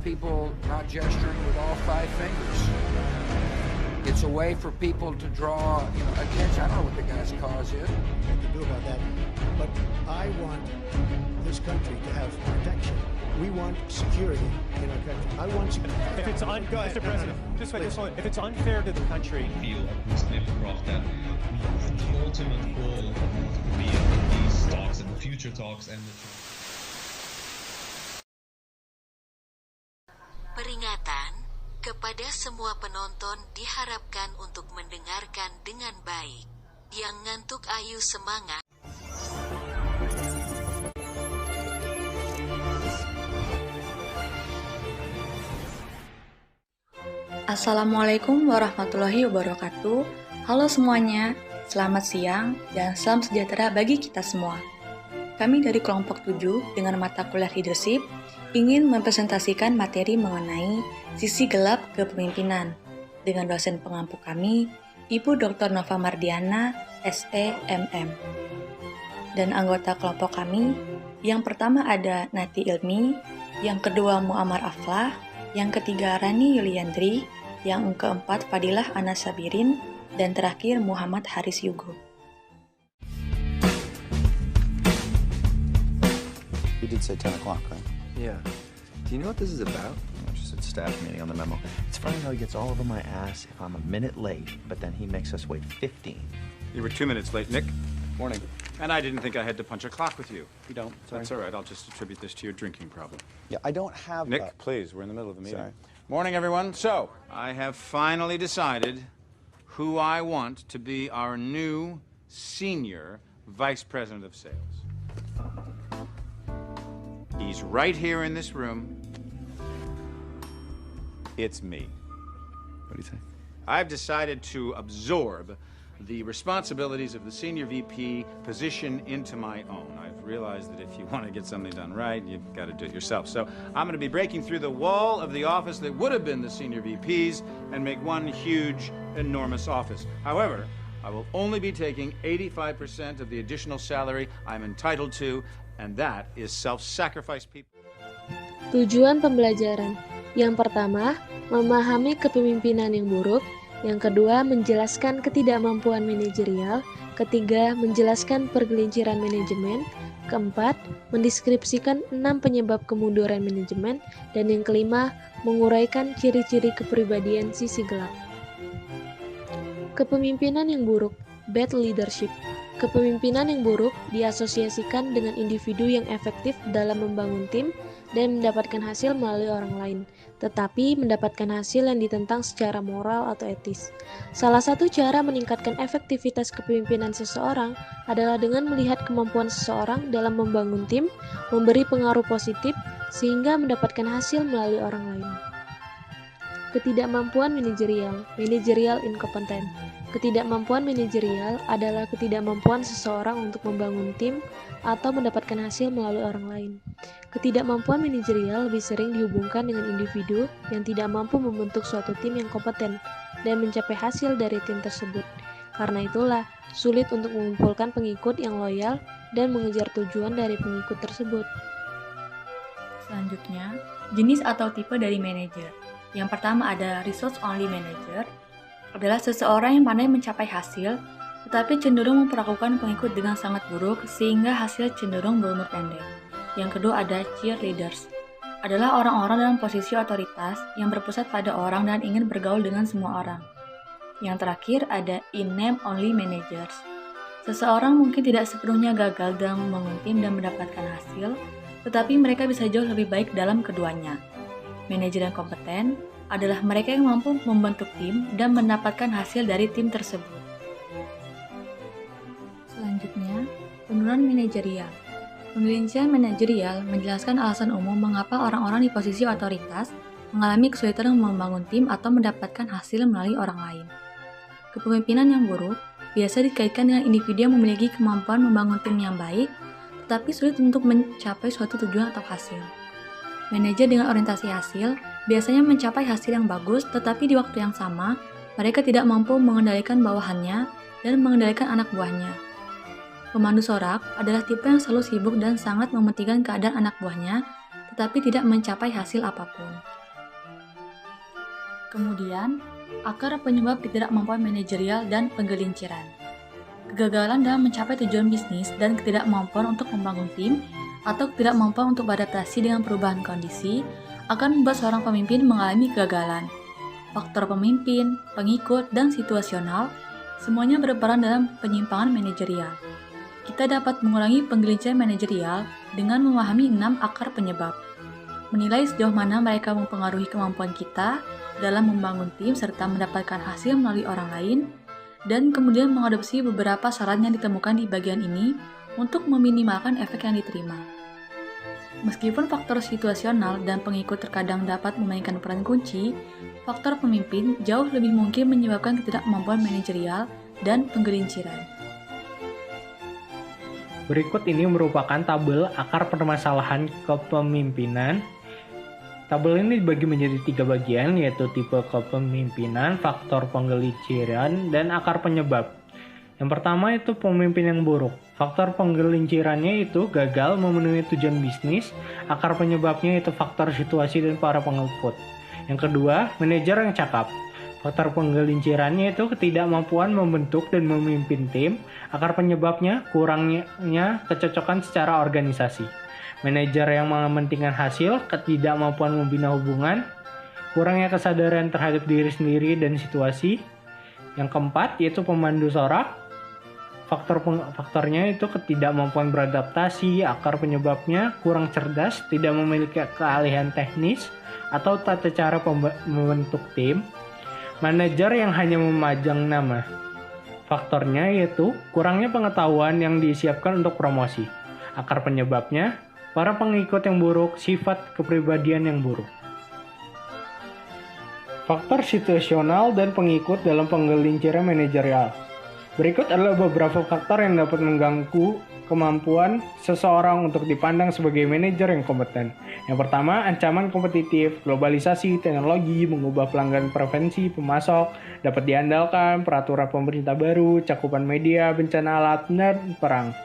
people not gesturing with all five fingers. It's a way for people to draw, attention. I don't know what the guy's cause is. Nothing to do about that. But I want this country to have protection. We want security in our country. I want security. If it's Mr. President, just wait, if it's unfair to the country, feel aircraft that the ultimate goal will be these talks and the future talks and the Peringatan kepada semua penonton diharapkan untuk mendengarkan dengan baik. Yang ngantuk ayo semangat. Assalamualaikum warahmatullahi wabarakatuh. Halo semuanya, selamat siang dan salam sejahtera bagi kita semua. Kami dari kelompok 7 dengan mata kuliah leadership ingin mempresentasikan materi mengenai sisi gelap kepemimpinan dengan dosen pengampu kami, Ibu Dr. Nova Mardiana, SE, MM. Dan anggota kelompok kami, yang pertama ada Nati Ilmi, yang kedua Muammar Aflah, yang ketiga Rani Yuliandri, yang keempat Fadilah Anas Sabirin, dan terakhir Muhammad Haris Yugo. You did say 10 o'clock, right? Yeah. Do you know what this is about? I just said staff meeting on the memo. It's funny how he gets all over my ass if I'm a minute late, but then he makes us wait 15. You were 2 minutes late, Nick. Morning. And I didn't think I had to punch a clock with you. You don't? Sorry. That's all right. I'll just attribute this to your drinking problem. Yeah, I don't have... Nick, please. We're in the middle of the meeting. Sorry. Morning, everyone. So, I have finally decided who I want to be our new senior vice president of sales. He's right here in this room. It's me. What do you think? I've decided to absorb the responsibilities of the senior VP position into my own. I've realized that if you want to get something done right, you've got to do it yourself. So I'm going to be breaking through the wall of the office that would have been the senior VP's and make one huge, enormous office. However, I will only be taking 85% of the additional salary I'm entitled to, and that is self-sacrifice people. Tujuan pembelajaran. Yang pertama, memahami kepemimpinan yang buruk. Yang kedua, menjelaskan ketidakmampuan manajerial. Ketiga, menjelaskan pergelinciran manajemen. Keempat, mendeskripsikan 6 penyebab kemunduran manajemen. Dan yang kelima, menguraikan ciri-ciri kepribadian sisi gelap. Kepemimpinan yang buruk, bad leadership. Kepemimpinan yang buruk diasosiasikan dengan individu yang efektif dalam membangun tim dan mendapatkan hasil melalui orang lain, tetapi mendapatkan hasil yang ditentang secara moral atau etis. Salah satu cara meningkatkan efektivitas kepemimpinan seseorang adalah dengan melihat kemampuan seseorang dalam membangun tim, memberi pengaruh positif, sehingga mendapatkan hasil melalui orang lain. Ketidakmampuan manajerial, managerial incompetence. Ketidakmampuan manajerial adalah ketidakmampuan seseorang untuk membangun tim atau mendapatkan hasil melalui orang lain. Ketidakmampuan manajerial lebih sering dihubungkan dengan individu yang tidak mampu membentuk suatu tim yang kompeten dan mencapai hasil dari tim tersebut. Karena itulah, sulit untuk mengumpulkan pengikut yang loyal dan mengejar tujuan dari pengikut tersebut. Selanjutnya, jenis atau tipe dari manajer. Yang pertama ada results only manager, adalah seseorang yang pandai mencapai hasil, tetapi cenderung memperlakukan pengikut dengan sangat buruk sehingga hasil cenderung berumur pendek. Yang kedua ada cheerleaders, adalah orang-orang dalam posisi otoritas yang berpusat pada orang dan ingin bergaul dengan semua orang. Yang terakhir ada in-name only managers, seseorang mungkin tidak sepenuhnya gagal dalam membangun tim dan mendapatkan hasil, tetapi mereka bisa jauh lebih baik dalam keduanya. Manajer yang kompeten adalah mereka yang mampu membentuk tim dan mendapatkan hasil dari tim tersebut. Selanjutnya, penurunan manajerial. Penelitian manajerial menjelaskan alasan umum mengapa orang-orang di posisi otoritas mengalami kesulitan membangun tim atau mendapatkan hasil melalui orang lain. Kepemimpinan yang buruk biasa dikaitkan dengan individu yang memiliki kemampuan membangun tim yang baik, tetapi sulit untuk mencapai suatu tujuan atau hasil. Manajer dengan orientasi hasil biasanya mencapai hasil yang bagus, tetapi di waktu yang sama, mereka tidak mampu mengendalikan bawahannya dan mengendalikan anak buahnya. Pemandu sorak adalah tipe yang selalu sibuk dan sangat mementingkan keadaan anak buahnya, tetapi tidak mencapai hasil apapun. Kemudian, akar penyebab ketidakmampuan manajerial dan penggelinciran. Kegagalan dalam mencapai tujuan bisnis dan ketidakmampuan untuk membangun tim atau ketidakmampuan untuk beradaptasi dengan perubahan kondisi akan membuat seorang pemimpin mengalami kegagalan. Faktor pemimpin, pengikut, dan situasional semuanya berperan dalam penyimpangan manajerial. Kita dapat mengurangi penggelinciran manajerial dengan memahami 6 akar penyebab. Menilai sejauh mana mereka mempengaruhi kemampuan kita dalam membangun tim serta mendapatkan hasil melalui orang lain, dan kemudian mengadopsi beberapa saran yang ditemukan di bagian ini untuk meminimalkan efek yang diterima. Meskipun faktor situasional dan pengikut terkadang dapat memainkan peran kunci, faktor pemimpin jauh lebih mungkin menyebabkan ketidakmampuan manajerial dan penggelinciran. Berikut ini merupakan tabel akar permasalahan kepemimpinan. Tabel ini dibagi menjadi 3 bagian, yaitu tipe kepemimpinan, faktor penggelinciran, dan akar penyebab. Yang pertama itu pemimpin yang buruk. Faktor penggelincirannya itu gagal memenuhi tujuan bisnis, akar penyebabnya itu faktor situasi dan para pengikut. Yang kedua, manajer yang cakap. Faktor penggelincirannya itu ketidakmampuan membentuk dan memimpin tim, akar penyebabnya kurangnya kecocokan secara organisasi. Manajer yang mementingkan hasil, ketidakmampuan membina hubungan, kurangnya kesadaran terhadap diri sendiri dan situasi. Yang keempat yaitu pemandu sorak. Faktornya itu ketidakmampuan beradaptasi, akar penyebabnya kurang cerdas, tidak memiliki keahlian teknis, atau tata cara membentuk tim. Manajer yang hanya memajang nama. Faktornya yaitu kurangnya pengetahuan yang disiapkan untuk promosi. Akar penyebabnya, para pengikut yang buruk, sifat kepribadian yang buruk. Faktor situasional dan pengikut dalam penggelinciran manajerial. Berikut adalah beberapa faktor yang dapat mengganggu kemampuan seseorang untuk dipandang sebagai manajer yang kompeten. Yang pertama, ancaman kompetitif, globalisasi, teknologi, mengubah pelanggan preferensi pemasok, dapat diandalkan, peraturan pemerintah baru, cakupan media, bencana alat, dan perang.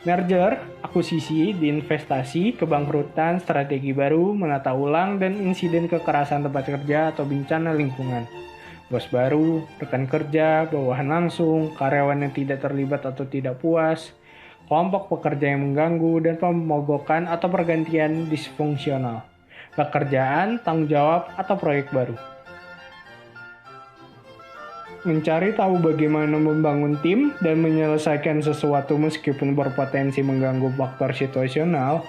Merger, akuisisi, diinvestasi, kebangkrutan, strategi baru, menata ulang, dan insiden kekerasan tempat kerja atau bencana lingkungan. Bos baru, rekan kerja, bawahan langsung, karyawan yang tidak terlibat atau tidak puas, kelompok pekerja yang mengganggu, dan pemogokan atau pergantian disfungsional, pekerjaan, tanggung jawab, atau proyek baru. Mencari tahu bagaimana membangun tim dan menyelesaikan sesuatu meskipun berpotensi mengganggu faktor situasional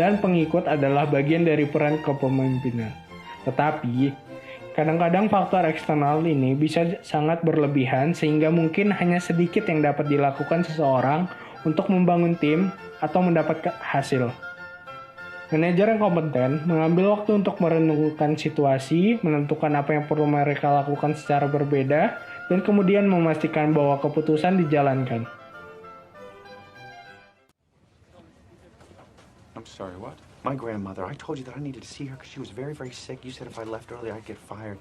dan pengikut adalah bagian dari peran kepemimpinan. Tetapi, kadang-kadang faktor eksternal ini bisa sangat berlebihan sehingga mungkin hanya sedikit yang dapat dilakukan seseorang untuk membangun tim atau mendapatkan hasil. Manajer yang kompeten mengambil waktu untuk merenungkan situasi, menentukan apa yang perlu mereka lakukan secara berbeda, dan kemudian memastikan bahwa keputusan dijalankan. I'm sorry, what? My grandmother. I told you that I needed to see her because she was very, very sick. You said if I left early, I'd get fired.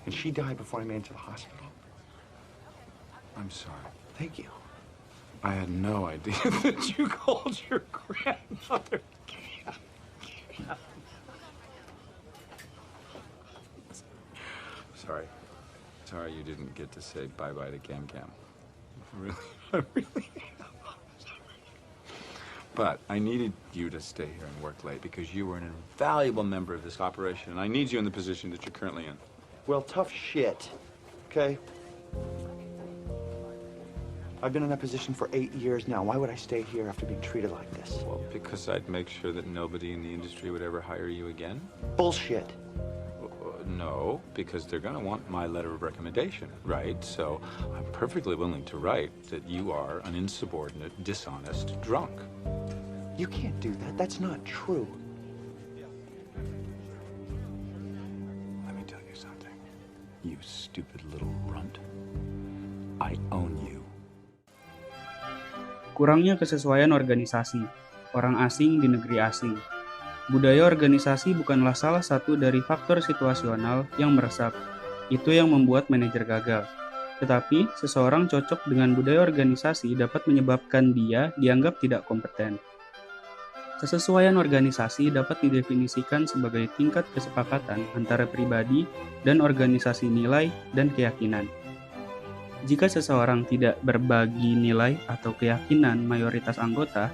And she died before I made it to the hospital. I'm sorry. Thank you. I had no idea that you called your grandmother. Sorry you didn't get to say bye-bye to Cam Cam. I really But I needed you to stay here and work late because you were an invaluable member of this operation, and I need you in the position that you're currently in. Well, tough shit, okay? I've been in that position for 8 years now. Why would I stay here after being treated like this? Well, because I'd make sure that nobody in the industry would ever hire you again. Bullshit. No, because they're going to want my letter of recommendation, right? So I'm perfectly willing to write that you are an insubordinate, dishonest drunk. You can't do that. That's not true. Let me tell you something. You stupid little runt. I own you. Kurangnya kesesuaian organisasi, orang asing di negeri asing. Budaya organisasi bukanlah salah satu dari faktor situasional yang meresap. Itu yang membuat manajer gagal. Tetapi, seseorang cocok dengan budaya organisasi dapat menyebabkan dia dianggap tidak kompeten. Kesesuaian organisasi dapat didefinisikan sebagai tingkat kesepakatan antara pribadi dan organisasi nilai dan keyakinan. Jika seseorang tidak berbagi nilai atau keyakinan mayoritas anggota,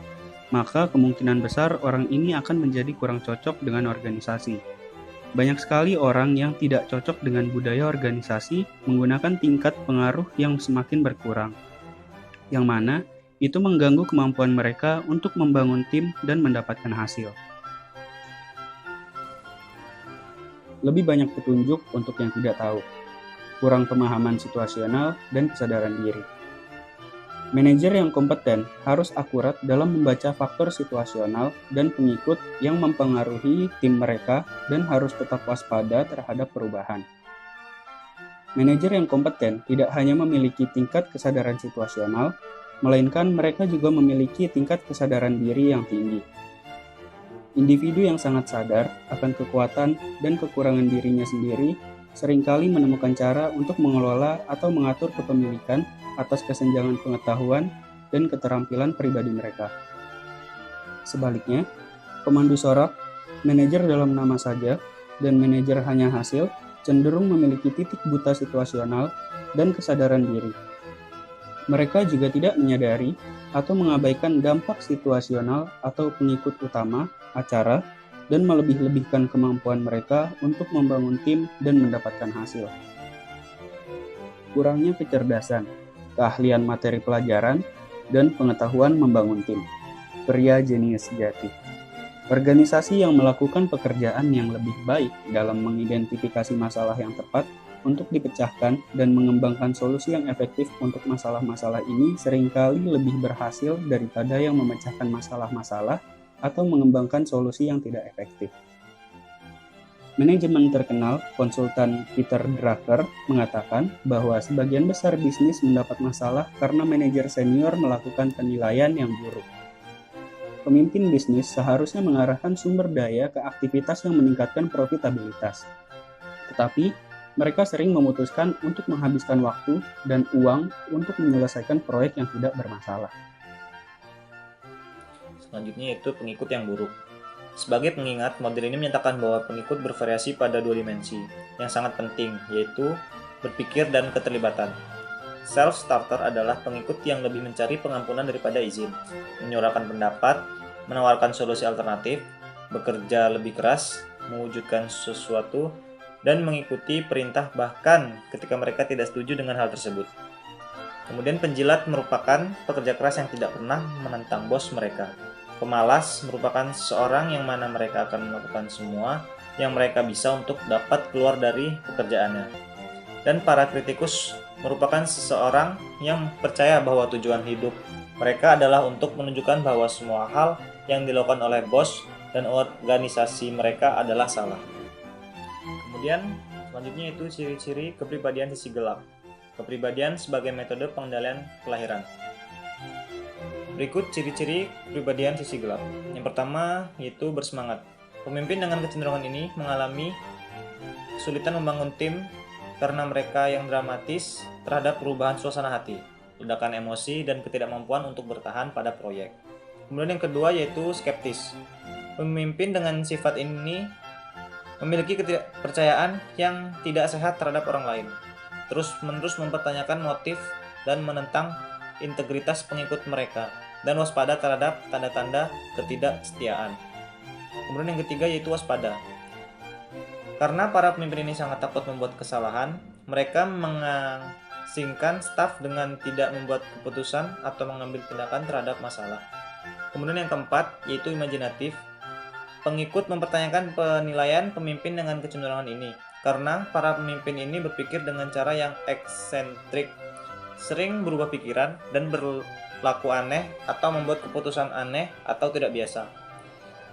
maka kemungkinan besar orang ini akan menjadi kurang cocok dengan organisasi. Banyak sekali orang yang tidak cocok dengan budaya organisasi menggunakan tingkat pengaruh yang semakin berkurang, yang mana itu mengganggu kemampuan mereka untuk membangun tim dan mendapatkan hasil. Lebih banyak petunjuk untuk yang tidak tahu, kurang pemahaman situasional, dan kesadaran diri. Manajer yang kompeten harus akurat dalam membaca faktor situasional dan pengikut yang mempengaruhi tim mereka dan harus tetap waspada terhadap perubahan. Manajer yang kompeten tidak hanya memiliki tingkat kesadaran situasional, melainkan mereka juga memiliki tingkat kesadaran diri yang tinggi. Individu yang sangat sadar akan kekuatan dan kekurangan dirinya sendiri seringkali menemukan cara untuk mengelola atau mengatur kepemilikan atas kesenjangan pengetahuan dan keterampilan pribadi mereka. Sebaliknya, pemandu sorak, manajer dalam nama saja, dan manajer hanya hasil cenderung memiliki titik buta situasional dan kesadaran diri. Mereka juga tidak menyadari atau mengabaikan dampak situasional atau pengikut utama, acara, dan melebih-lebihkan kemampuan mereka untuk membangun tim dan mendapatkan hasil. Kurangnya kecerdasan, keahlian materi pelajaran, dan pengetahuan membangun tim. Pria jenius sejati. Organisasi yang melakukan pekerjaan yang lebih baik dalam mengidentifikasi masalah yang tepat untuk dipecahkan dan mengembangkan solusi yang efektif untuk masalah-masalah ini seringkali lebih berhasil daripada yang memecahkan masalah-masalah atau mengembangkan solusi yang tidak efektif. Manajemen terkenal, konsultan Peter Drucker, mengatakan bahwa sebagian besar bisnis mendapat masalah karena manajer senior melakukan penilaian yang buruk. Pemimpin bisnis seharusnya mengarahkan sumber daya ke aktivitas yang meningkatkan profitabilitas. Tetapi, mereka sering memutuskan untuk menghabiskan waktu dan uang untuk menyelesaikan proyek yang tidak bermasalah. Selanjutnya yaitu pengikut yang buruk. Sebagai pengingat, model ini menyatakan bahwa pengikut bervariasi pada dua dimensi yang sangat penting, yaitu berpikir dan keterlibatan. Self-starter adalah pengikut yang lebih mencari pengampunan daripada izin, menyuarakan pendapat, menawarkan solusi alternatif, bekerja lebih keras, mewujudkan sesuatu, dan mengikuti perintah bahkan ketika mereka tidak setuju dengan hal tersebut. Kemudian penjilat merupakan pekerja keras yang tidak pernah menentang bos mereka. Pemalas merupakan seseorang yang mana mereka akan melakukan semua yang mereka bisa untuk dapat keluar dari pekerjaannya. Dan para kritikus merupakan seseorang yang percaya bahwa tujuan hidup mereka adalah untuk menunjukkan bahwa semua hal yang dilakukan oleh bos dan organisasi mereka adalah salah. Kemudian selanjutnya itu ciri-ciri kepribadian sisi gelap. Kepribadian sebagai metode pengendalian kelahiran. Berikut ciri-ciri kepribadian sisi gelap. Yang pertama yaitu bersemangat. Pemimpin dengan kecenderungan ini mengalami kesulitan membangun tim karena mereka yang dramatis terhadap perubahan suasana hati, ledakan emosi, dan ketidakmampuan untuk bertahan pada proyek. Kemudian yang kedua yaitu skeptis. Pemimpin dengan sifat ini memiliki ketidakpercayaan yang tidak sehat terhadap orang lain, terus-menerus mempertanyakan motif dan menentang integritas pengikut mereka, dan waspada terhadap tanda-tanda ketidaksetiaan. Kemudian yang ketiga yaitu waspada. Karena para pemimpin ini sangat takut membuat kesalahan, mereka mengasingkan staf dengan tidak membuat keputusan atau mengambil tindakan terhadap masalah. Kemudian yang keempat yaitu imajinatif. Pengikut mempertanyakan penilaian pemimpin dengan kecenderungan ini, karena para pemimpin ini berpikir dengan cara yang eksentrik, sering berubah pikiran dan berlaku aneh atau membuat keputusan aneh atau tidak biasa.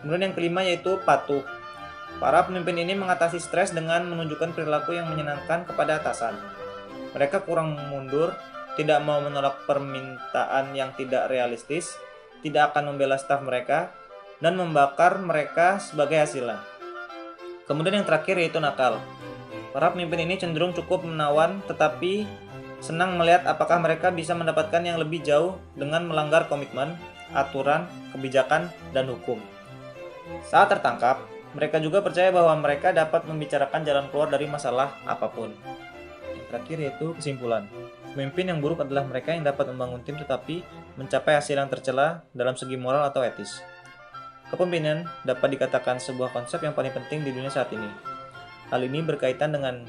Kemudian yang kelima yaitu patuh. Para pemimpin ini mengatasi stres dengan menunjukkan perilaku yang menyenangkan kepada atasan. Mereka kurang mundur, tidak mau menolak permintaan yang tidak realistis, tidak akan membela staf mereka, dan membakar mereka sebagai hasilnya. Kemudian yang terakhir yaitu nakal. Para pemimpin ini cenderung cukup menawan tetapi senang melihat apakah mereka bisa mendapatkan yang lebih jauh dengan melanggar komitmen, aturan, kebijakan, dan hukum. Saat tertangkap, mereka juga percaya bahwa mereka dapat membicarakan jalan keluar dari masalah apapun. Yang terakhir yaitu kesimpulan. Pemimpin yang buruk adalah mereka yang dapat membangun tim tetapi mencapai hasil yang tercela dalam segi moral atau etis. Kepemimpinan dapat dikatakan sebuah konsep yang paling penting di dunia saat ini. Hal ini berkaitan dengan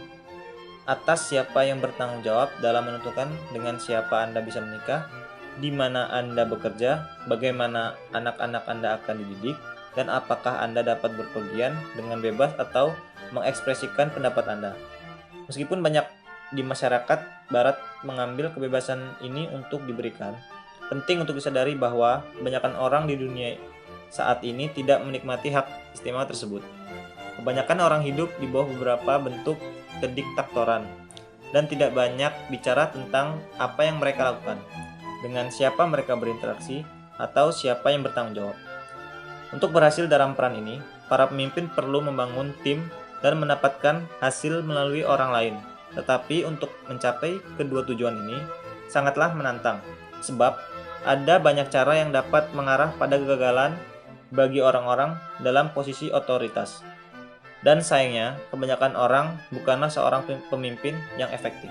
atas siapa yang bertanggung jawab dalam menentukan dengan siapa Anda bisa menikah, di mana Anda bekerja, bagaimana anak-anak Anda akan dididik, dan apakah Anda dapat berpergian dengan bebas atau mengekspresikan pendapat Anda. Meskipun banyak di masyarakat barat mengambil kebebasan ini untuk diberikan, penting untuk disadari bahwa kebanyakan orang di dunia saat ini tidak menikmati hak istimewa tersebut. Kebanyakan orang hidup di bawah beberapa bentuk kediktatoran dan tidak banyak bicara tentang apa yang mereka lakukan, dengan siapa mereka berinteraksi, atau siapa yang bertanggung jawab. Untuk berhasil dalam peran ini, para pemimpin perlu membangun tim dan mendapatkan hasil melalui orang lain. Tetapi untuk mencapai kedua tujuan ini sangatlah menantang, sebab ada banyak cara yang dapat mengarah pada kegagalan bagi orang-orang dalam posisi otoritas. Dan sayangnya, kebanyakan orang bukanlah seorang pemimpin yang efektif.